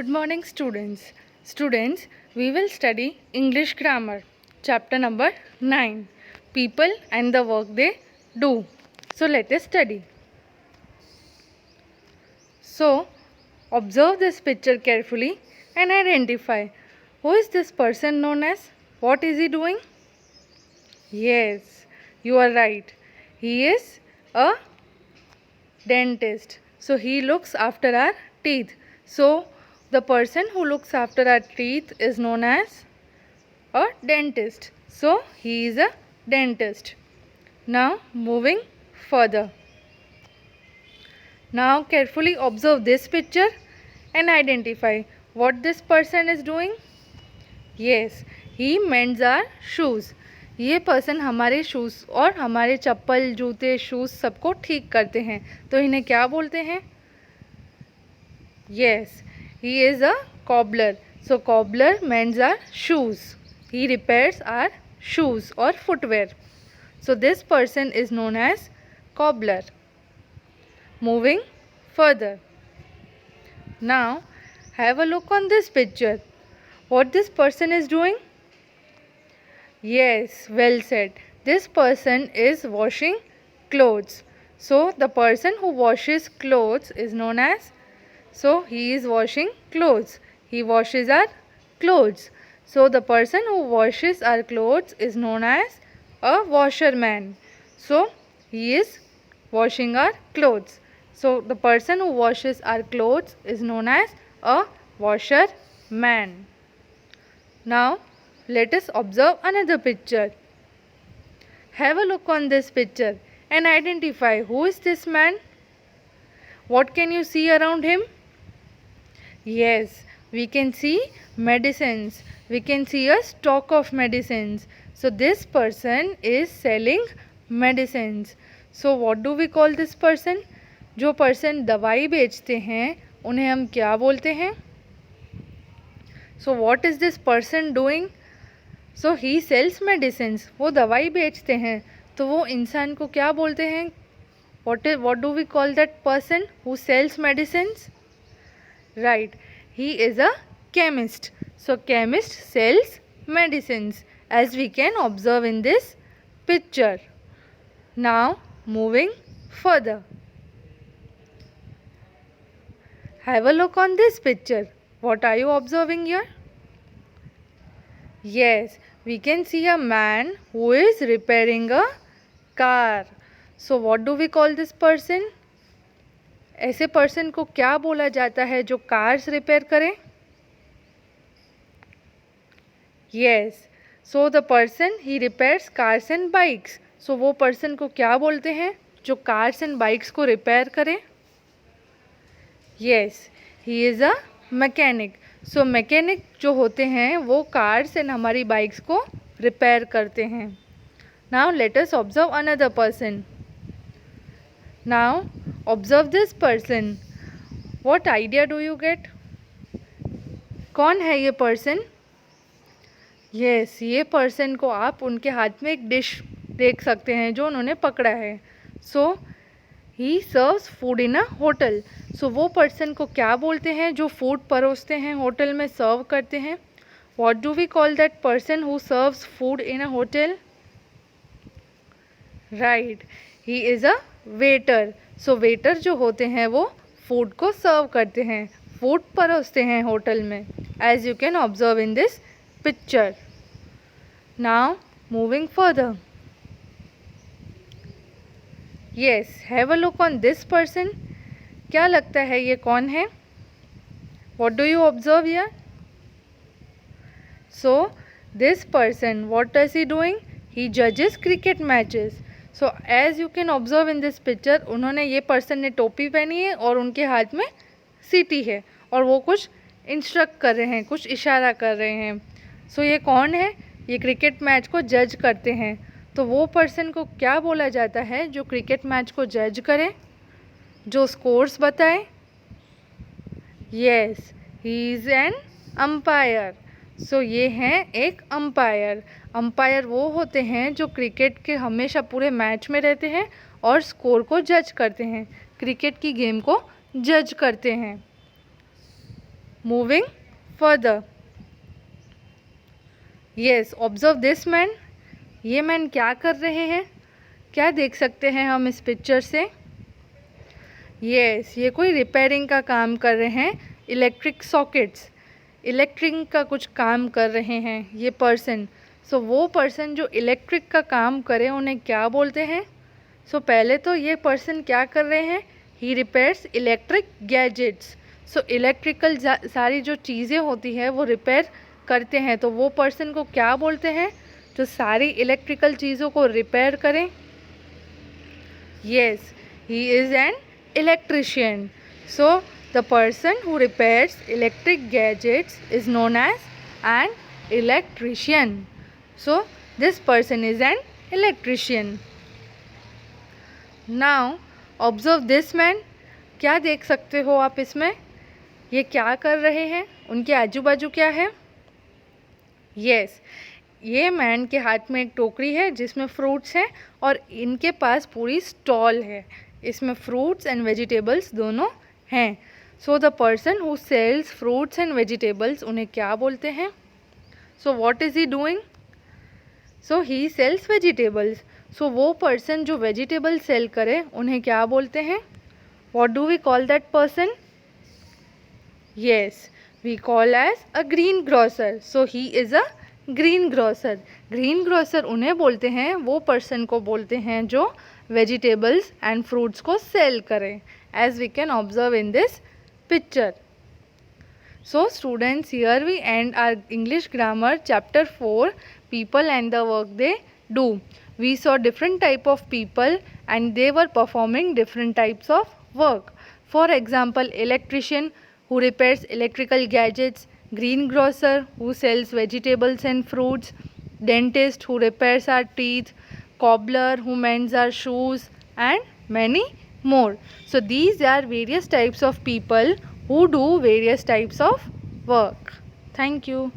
Good morning, students. Students, we will study English grammar, chapter number 9, People and the work they do. So, let us study. So, observe this picture carefully and identify who is this person known as? What is he doing? Yes, you are right. He is a dentist. So, he looks after our teeth. So, the person who looks after our teeth is known as a dentist. So, he is a dentist. Now, moving further. Now, carefully observe this picture and identify what this person is doing. Yes, he mends our shoes. ये person हमारे shoes और हमारे चप्पल जूते shoes सबको ठीक करते हैं, तो इन्हें क्या बोलते हैं? Yes, he is a cobbler. So cobbler mends our shoes. He repairs our shoes or footwear. So this person is known as cobbler. Moving further. Now have a look on this picture. What this person is doing? Yes, well said. This person is washing clothes. So the person who washes clothes is known as, so he is washing clothes. He washes our clothes. So the person who washes our clothes is known as a washerman. So he is washing our clothes. So the person who washes our clothes is known as a washerman. Now let us observe another picture. Have a look on this picture and identify who is this man. What can you see around him? Yes, we can see medicines. We can see a stock of medicines. So this person is selling medicines. So what do we call this person? जो person दवाई बेचते हैं उन्हें हम क्या बोलते हैं? So what is this person doing? So he sells medicines. वो दवाई बेचते हैं, तो वो इंसान को क्या बोलते हैं? What do we call that person who sells medicines? Right, he is a chemist. So chemist sells medicines, as we can observe in this picture. Now moving further. Have a look on this picture. What are you observing here? Yes, we can see a man who is repairing a car. So what do we call this person? ऐसे person को क्या बोला जाता है जो cars repair करे? Yes, so the person he repairs cars and bikes. So वो person को क्या बोलते हैं जो कार्स एंड बाइक्स को रिपेयर करे? Yes, he is a mechanic. So mechanic जो होते हैं वो कार्स एंड हमारी बाइक्स को रिपेयर करते हैं. Now let us observe another person. Now observe this person. What idea do you get? कौन है ये पर्सन? Yes, ये पर्सन को आप उनके हाथ में एक डिश देख सकते हैं जो उन्होंने पकड़ा है. So he serves food in a hotel. So वो पर्सन को क्या बोलते हैं जो फूड परोसते हैं होटल में सर्व करते हैं? What do we call that person who serves food in a hotel? Right, he is a waiter. So waiter जो होते हैं वो फूड को सर्व करते हैं, फूड परोसते हैं होटल में, as you can observe in this picture. Now moving further. Yes, have a look on this person. क्या लगता है ये कौन है? What do you observe here? So this person, what is he doing? He जजेस cricket matches. So as you can observe in this picture, उन्होंने ये person ने टोपी पहनी है और उनके हाथ में सीटी है और वो कुछ इंस्ट्रक्ट कर रहे हैं, कुछ इशारा कर रहे हैं. सो ये कौन है? ये क्रिकेट मैच को जज करते हैं. तो वो पर्सन को क्या बोला जाता है जो क्रिकेट मैच को जज करे, जो स्कोर्स बताए? Yes, he is an umpire. So ये हैं एक अंपायर. अंपायर वो होते हैं जो क्रिकेट के हमेशा पूरे मैच में रहते हैं और स्कोर को जज करते हैं, क्रिकेट की गेम को जज करते हैं. moving further. Yes, observe this man. ये मैन क्या कर रहे हैं? क्या देख सकते हैं हम इस पिक्चर से? ये कोई रिपेयरिंग का काम कर रहे हैं. इलेक्ट्रिक सॉकेट्स, इलेक्ट्रिक का कुछ काम कर रहे हैं ये पर्सन. सो वो पर्सन जो इलेक्ट्रिक का काम करे उन्हें क्या बोलते हैं? सो पहले तो ये पर्सन क्या कर रहे हैं? He repairs electric gadgets. So electrical सारी जो चीज़ें होती है वो रिपेयर करते हैं, तो वो पर्सन को क्या बोलते हैं जो सारी इलेक्ट्रिकल चीज़ों को रिपेयर करें? Yes, he is N electrician. So the person who repairs electric gadgets is known as an electrician. So this person is an electrician. Now observe this man. क्या देख सकते हो आप इसमें? ये क्या कर रहे हैं? उनके आजू बाजू क्या है? Yes, ये मैन के हाथ में एक टोकरी है जिसमें फ्रूट्स हैं और इनके पास पूरी स्टॉल है. इसमें फ्रूट्स एंड वेजिटेबल्स दोनों हैं. So the person who sells fruits and vegetables, उन्हें क्या बोलते हैं? So what is he doing? So he sells vegetables. So वो पर्सन जो वेजिटेबल सेल करे उन्हें क्या बोलते हैं? What do we call that person? Yes, we call as a green grocer. So he is a green grocer. Green grocer उन्हें बोलते हैं, वो पर्सन को बोलते हैं जो वेजिटेबल्स एंड फ्रूट्स को सेल करें, as we can observe in this picture. So students, here we and our English grammar chapter 4, people and the work they do. We saw different type of people and they were performing different types of work. For example, electrician who repairs electrical gadgets, greengrocer who sells vegetables and fruits, dentist who repairs our teeth, cobbler who mends our shoes, and many more. So these are various types of people who do various types of work. Thank you.